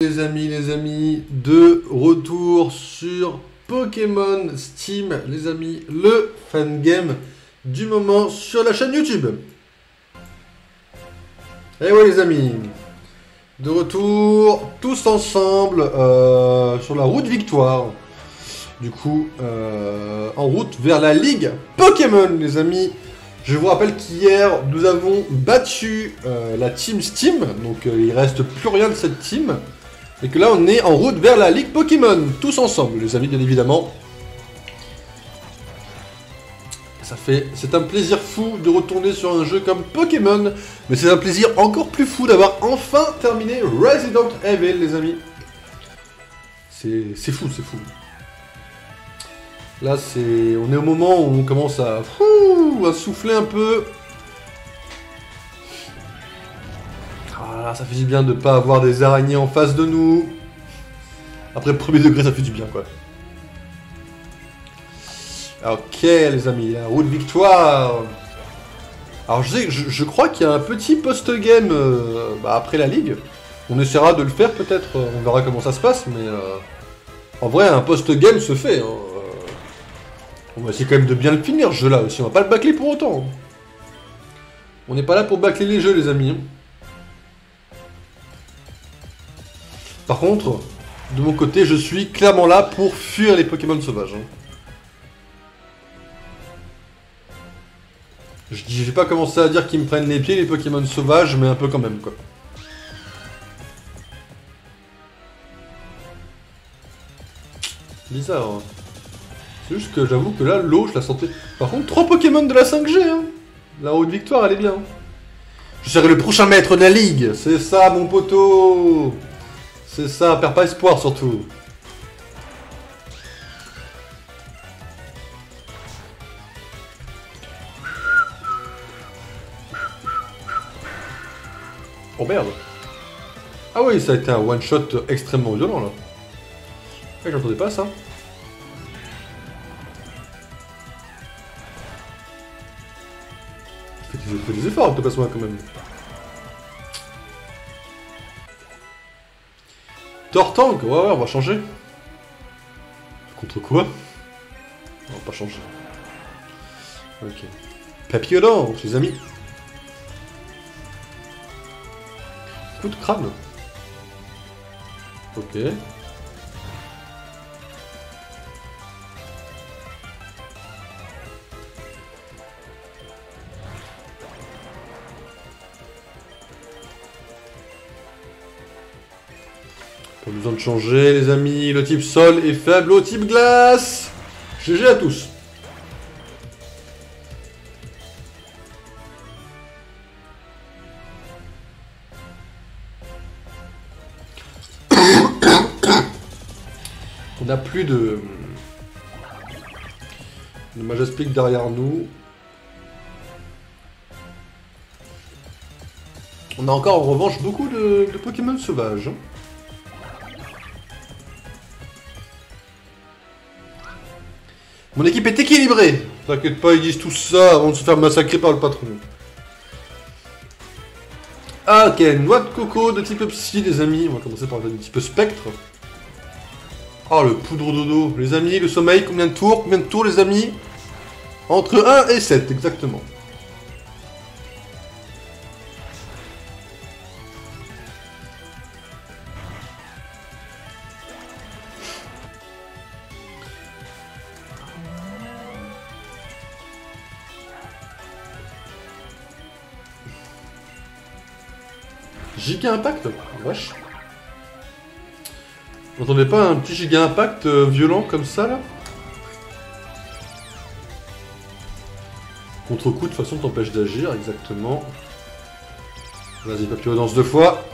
Les amis, de retour sur Pokémon Steam, les amis, le fan game du moment sur la chaîne YouTube. Et ouais les amis, de retour tous ensemble sur la route victoire. Du coup, en route vers la Ligue Pokémon, les amis. Je vous rappelle qu'hier, nous avons battu la Team Steam, donc il reste plus rien de cette team. Et que là, on est en route vers la Ligue Pokémon, tous ensemble, les amis, bien évidemment. C'est un plaisir fou de retourner sur un jeu comme Pokémon, mais c'est un plaisir encore plus fou d'avoir enfin terminé Resident Evil, les amis. C'est fou, c'est fou. Là, on est au moment où on commence à souffler un peu. Ah, ça fait du bien de ne pas avoir des araignées en face de nous. Après premier degré, ça fait du bien, quoi. Ok, les amis, la route victoire. Alors, je crois qu'il y a un petit post-game après la ligue. On essaiera de le faire, peut-être. On verra comment ça se passe, mais... en vrai, un post-game se fait. Hein. On va essayer quand même de bien le finir, ce jeu-là aussi. On va pas le bâcler pour autant. On n'est pas là pour bâcler les jeux, les amis. Par contre, de mon côté, je suis clairement là pour fuir les Pokémon sauvages. Je vais pas commencer à dire qu'ils me prennent les pieds, les Pokémon sauvages, mais un peu quand même, quoi. Bizarre, hein. C'est juste que j'avoue que là, l'eau, je la sentais... Par contre, 3 Pokémon de la 5G, hein. La route victoire, elle est bien. Je serai le prochain maître de la ligue. C'est ça, mon poteau. C'est ça, perds pas espoir, surtout. Oh merde. Ah oui, ça a été un one-shot extrêmement violent, là. Ah, j'entendais pas ça. Fais des efforts, Octoplasma, quand même. Tortank, ouais, on va changer. Contre quoi? On va pas changer. Ok. Papillon, les amis. Coup de crâne. Ok. Pas besoin de changer, les amis. Le type sol est faible au type glace. GG à tous. On n'a plus de Majaspic derrière nous. On a encore en revanche beaucoup de Pokémon sauvages. Mon équipe est équilibrée. T'inquiète pas, ils disent tout ça avant de se faire massacrer par le patron. Ah, ok, noix de coco de type psy, les amis. On va commencer par le type spectre. Oh, le poudre dodo. Les amis, le sommeil, combien de tours? Combien de tours, les amis? Entre 1 et 7, exactement. Giga Impact? Wesh. Vous entendez pas un petit Giga Impact violent comme ça, là? Contre-coup, de toute façon, t'empêche d'agir, exactement. Vas-y, Papillon danse 2 fois.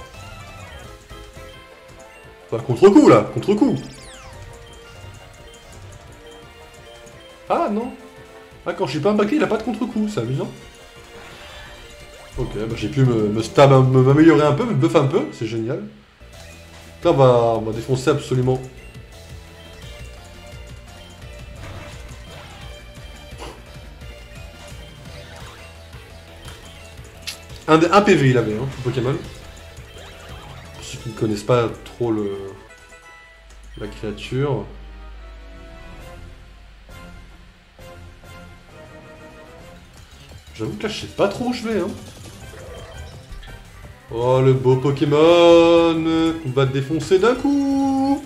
Enfin, contre-coup, là, contre-coup. Ah, non. Ah, quand je suis pas impacté, il a pas de contre-coup, c'est amusant. Ok, bah j'ai pu m'améliorer un peu, me buffer un peu, c'est génial. Là, on va défoncer absolument. Un PV il avait, hein, Pokémon. connaissent pas trop la créature. J'avoue que là, je sais pas trop où je vais, hein. Oh, le beau Pokémon! On va te défoncer d'un coup!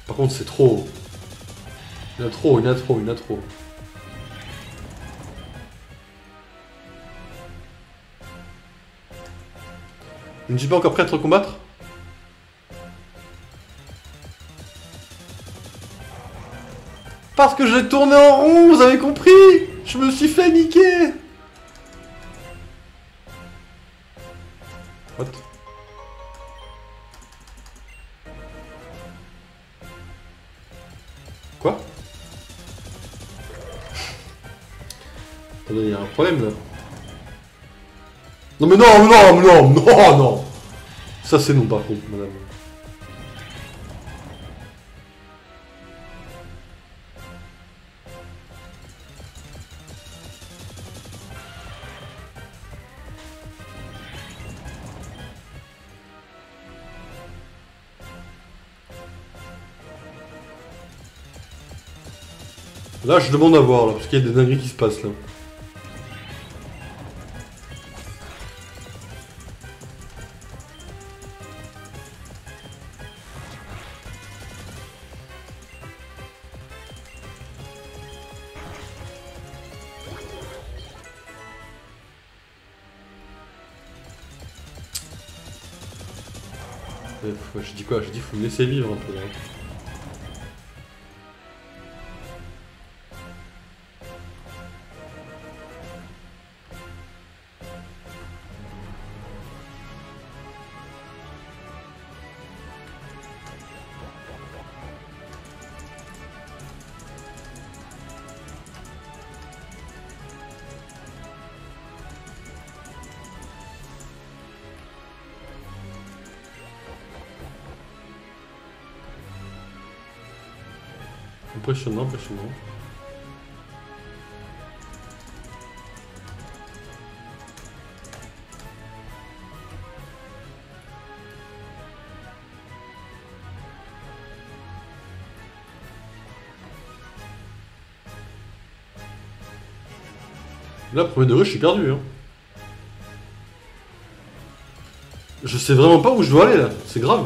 Par contre, c'est trop. Il y en a trop, il y en a trop, il y en a trop. Je ne suis pas encore prêt à te combattre? Parce que j'ai tourné en rond, vous avez compris? Je me suis fait niquer! What? Quoi? Attendez, il y a un problème là. Non mais non, non, non, non, non! Ça c'est non par contre, madame. Là, je demande à voir, là, parce qu'il y a des dingueries qui se passent, là. Je dis quoi? Je dis faut me laisser vivre un peu, là. Impressionnant, impressionnant. Là, premier degré, je suis perdu. Hein. Je sais vraiment pas où je dois aller là, c'est grave.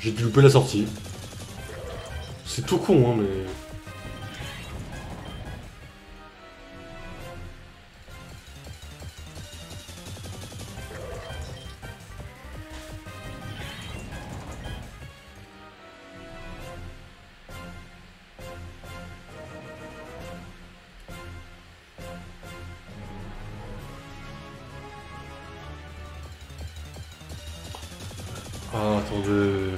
J'ai dû louper la sortie. C'est tout con, hein, mais... Ah, attendez...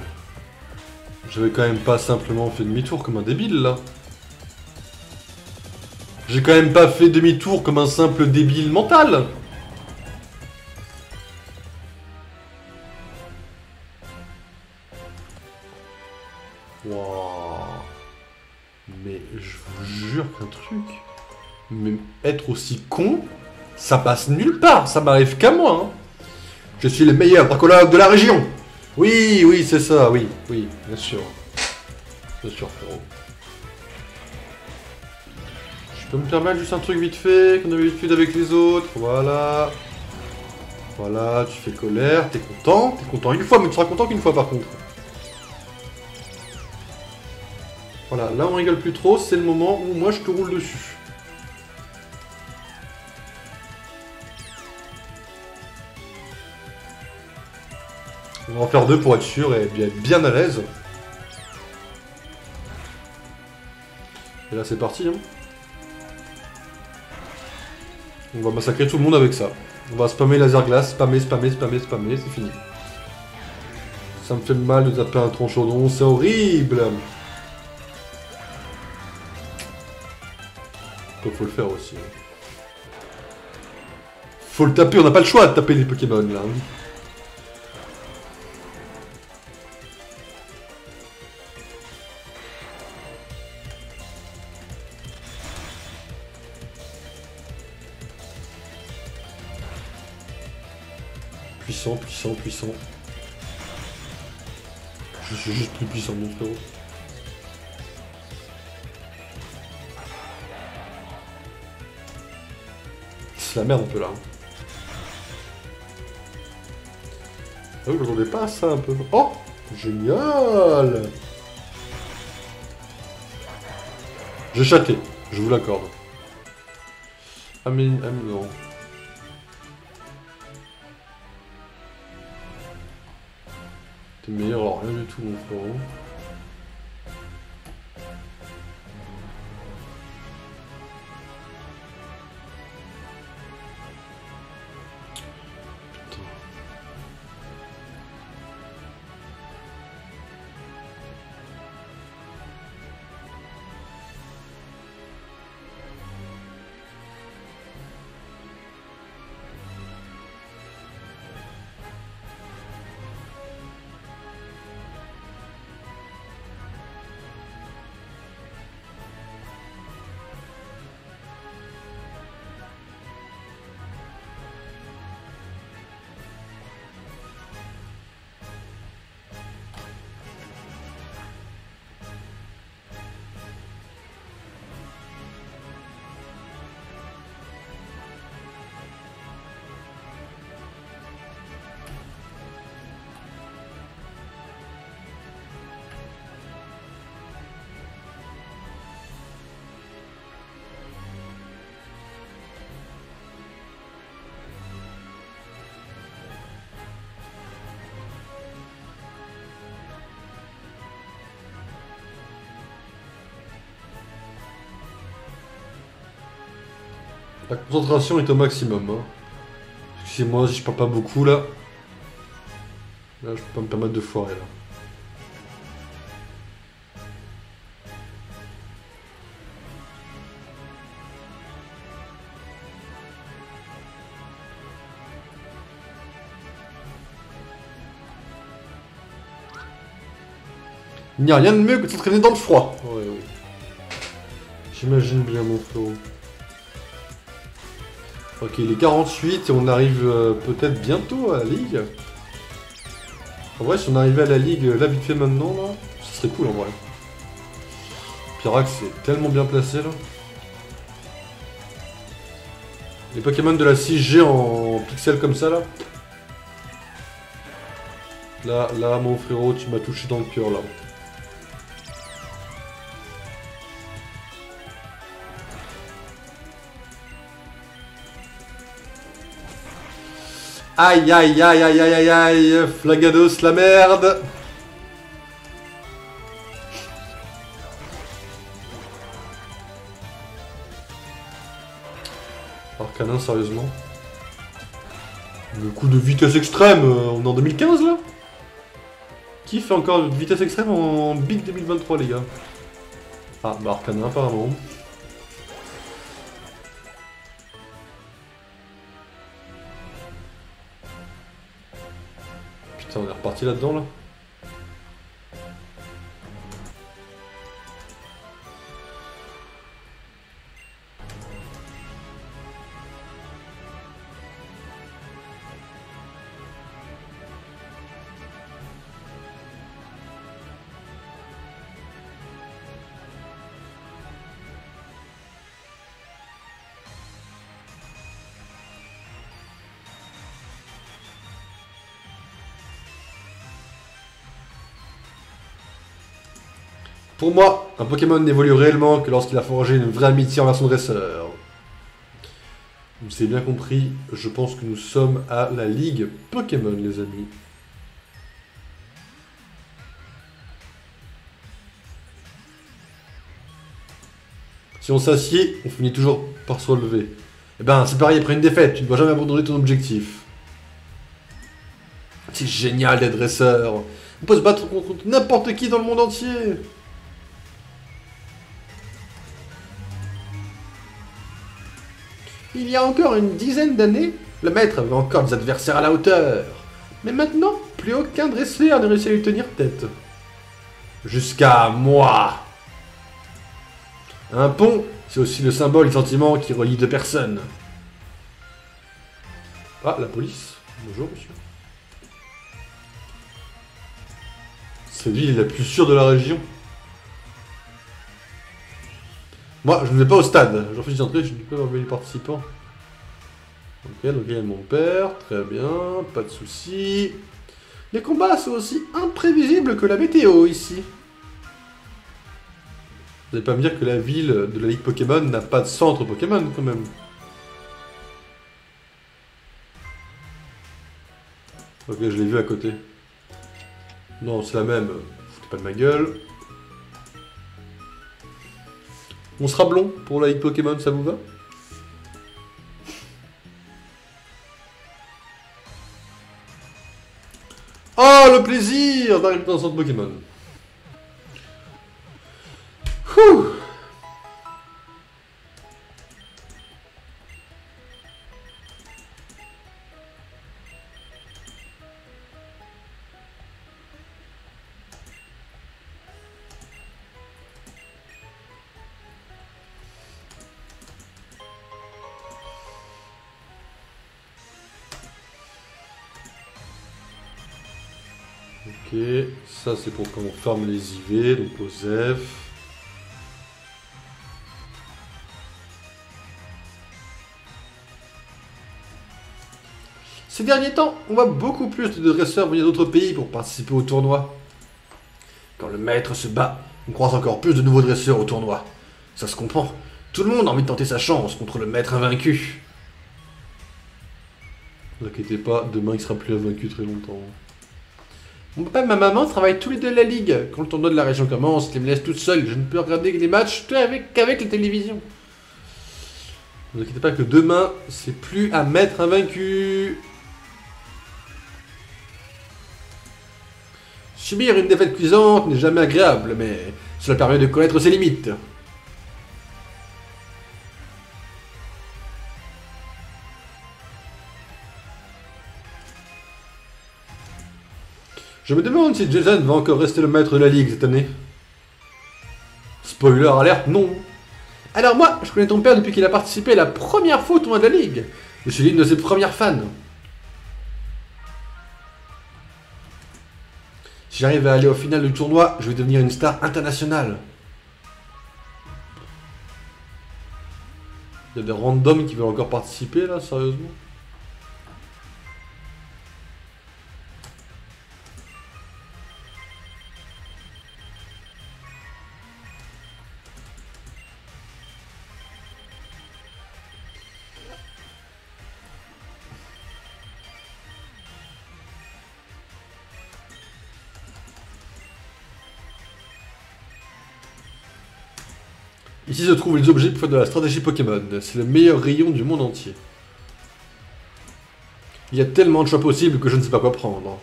J'avais quand même pas simplement fait demi-tour comme un débile, là. J'ai quand même pas fait demi-tour comme un simple débile mental. Wow. Mais je vous jure qu'un truc... Mais être aussi con, ça passe nulle part. Ça m'arrive qu'à moi, hein. Je suis le meilleur bracologue de la région. Oui, oui, c'est ça, oui, oui, bien sûr. Bien sûr, frérot. Je peux me permettre juste un truc vite fait, qu'on a l'habitude avec les autres, voilà. Voilà, tu fais colère, t'es content une fois, mais tu seras content qu'une fois par contre. Voilà, là on rigole plus trop, c'est le moment où moi je te roule dessus. On va en faire deux pour être sûr et bien à l'aise. Et là c'est parti. Hein. On va massacrer tout le monde avec ça. On va spammer laser glace, spammer, c'est fini. Ça me fait mal de taper un tronçon, c'est horrible. Faut le faire aussi. Faut le taper, on n'a pas le choix de taper les Pokémon là. puissant, puissant, puissant. Je suis juste plus puissant, mon frérot. C'est la merde un peu là. Ah oui, je m'attendais pas à ça un peu. Oh, génial. J'ai chaté, je vous l'accorde. Ah mais non. T'es meilleur en rien du tout, mon frérot. La concentration est au maximum. Hein. Excusez-moi si je parle pas beaucoup là. Là, je peux pas me permettre de foirer là. Il n'y a rien de mieux que de s'entraîner dans le froid. Ouais, oui. J'imagine bien, mon frérot. Ok, il est 48 et on arrive peut-être bientôt à la ligue. En vrai, si on arrivait à la ligue là vite fait maintenant, là, ce serait cool en vrai. Pyrax est tellement bien placé là. Les Pokémon de la 6G en pixels comme ça là. Là, mon frérot, tu m'as touché dans le cœur là. Aïe aïe aïe aïe aïe aïe aïe, Flagados la merde. Arcanin, sérieusement. Le coup de vitesse extrême, on est en 2015 là? Qui fait encore de vitesse extrême en Big 2023 les gars? Ah bah Arcanin apparemment. Putain, on est reparti là-dedans là. Pour moi, un Pokémon n'évolue réellement que lorsqu'il a forgé une vraie amitié envers son dresseur. Vous avez bien compris, je pense que nous sommes à la Ligue Pokémon, les amis. Si on s'assied, on finit toujours par se relever. Eh ben, c'est pareil après une défaite, tu ne dois jamais abandonner ton objectif. C'est génial d'être dresseur. On peut se battre contre n'importe qui dans le monde entier. Il y a encore une dizaine d'années, le maître avait encore des adversaires à la hauteur. Mais maintenant, plus aucun dresseur n'a réussi à lui tenir tête. Jusqu'à moi. Un pont, c'est aussi le symbole du sentiment qui relie deux personnes. Ah, la police. Bonjour, monsieur. Cette ville est la plus sûre de la région. Moi, je ne vais pas au stade. Je refuse d'entrer, je ne peux pas enlever les participants. Ok, donc il y a mon père. Très bien, pas de soucis. Les combats sont aussi imprévisibles que la météo ici. Vous n'allez pas me dire que la ville de la Ligue Pokémon n'a pas de centre Pokémon quand même. Ok, je l'ai vu à côté. Non, c'est la même. Foutez pas de ma gueule. On sera blond pour la Ligue Pokémon, ça vous va? Oh, le plaisir d'arriver dans un centre Pokémon. Ouh. Ok, ça c'est pour quand on ferme les IV, donc aux F. Ces derniers temps, on voit beaucoup plus de dresseurs venir d'autres pays pour participer au tournoi. Quand le maître se bat, on croise encore plus de nouveaux dresseurs au tournoi. Ça se comprend. Tout le monde a envie de tenter sa chance contre le maître invaincu. Ne vous inquiétez pas, demain il sera plus invaincu très longtemps. Mon papa et ma maman travaillent tous les deux à la ligue. Quand le tournoi de la région commence, ils me laissent toute seule. Je ne peux regarder les matchs qu'avec la télévision. Ne vous inquiétez pas que demain, c'est plus un maître invaincu. Subir une défaite cuisante n'est jamais agréable, mais cela permet de connaître ses limites. Je me demande si Jason va encore rester le maître de la ligue cette année. Spoiler alerte, non. Alors moi, je connais ton père depuis qu'il a participé à la première fois au tournoi de la ligue. Je suis l'une de ses premières fans. Si j'arrive à aller au final du tournoi, je vais devenir une star internationale. Il y a des randoms qui veulent encore participer là, sérieusement. Ici se trouvent les objets pour faire de la stratégie Pokémon. C'est le meilleur rayon du monde entier. Il y a tellement de choix possibles que je ne sais pas quoi prendre.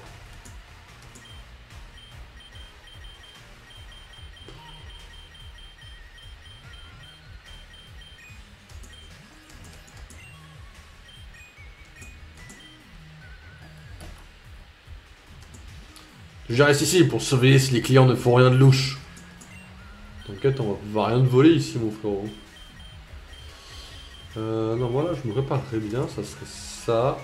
Je reste ici pour surveiller si les clients ne font rien de louche. T'inquiète, on va rien te voler ici, mon frérot. Non, voilà, je me préparerais bien, ça serait ça.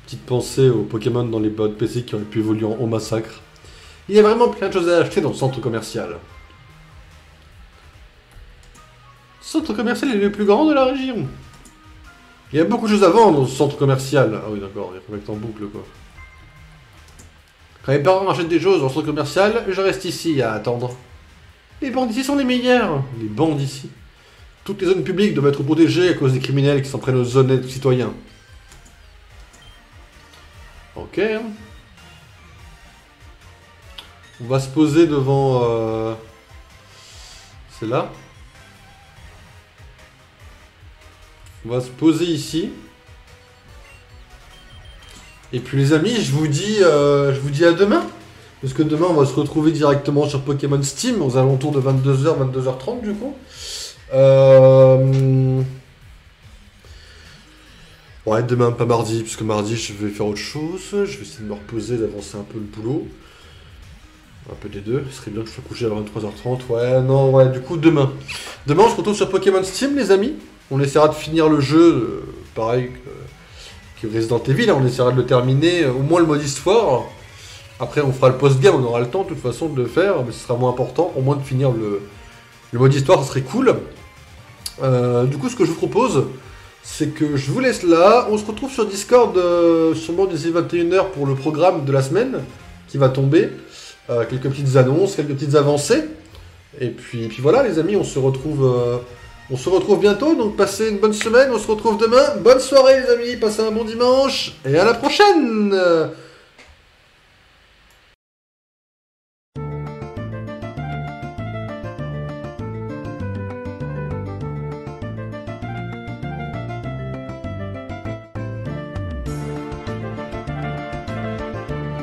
Petite pensée aux Pokémon dans les bots PC qui auraient pu évoluer en haut massacre. Il y a vraiment plein de choses à acheter dans le centre commercial. Le centre commercial est le plus grand de la région. Il y a beaucoup de choses à vendre dans ce centre commercial. Ah oui d'accord, il y a pas que en boucle quoi. Quand mes parents achètent des choses dans le centre commercial, je reste ici à attendre. Les bandes ici sont les meilleurs. Les bandes ici. Toutes les zones publiques doivent être protégées à cause des criminels qui s'en prennent aux honnêtes citoyens. Ok. On va se poser devant... C'est là. On va se poser ici. Et puis les amis, je vous dis à demain. Puisque demain, on va se retrouver directement sur Pokémon Steam, aux alentours de 22h, 22h30 du coup. Ouais, demain, pas mardi, puisque mardi, je vais faire autre chose. Je vais essayer de me reposer, d'avancer un peu le boulot. Un peu des deux. Ce serait bien que je sois couché à 23h30. Ouais, non, ouais, du coup, demain. Demain, on se retrouve sur Pokémon Steam, les amis. On essaiera de finir le jeu, pareil que Resident Evil. On essaiera de le terminer, au moins le mode histoire. Après, on fera le post-game, on aura le temps, de toute façon, de le faire. Mais ce sera moins important, au moins de finir le mode histoire, ça serait cool. Du coup, ce que je vous propose, c'est que je vous laisse là. On se retrouve sur Discord, sûrement d'ici 21h pour le programme de la semaine qui va tomber. Quelques petites annonces, quelques petites avancées. Et puis voilà, les amis, on se retrouve bientôt. Donc, passez une bonne semaine. On se retrouve demain. Bonne soirée, les amis. Passez un bon dimanche. Et à la prochaine.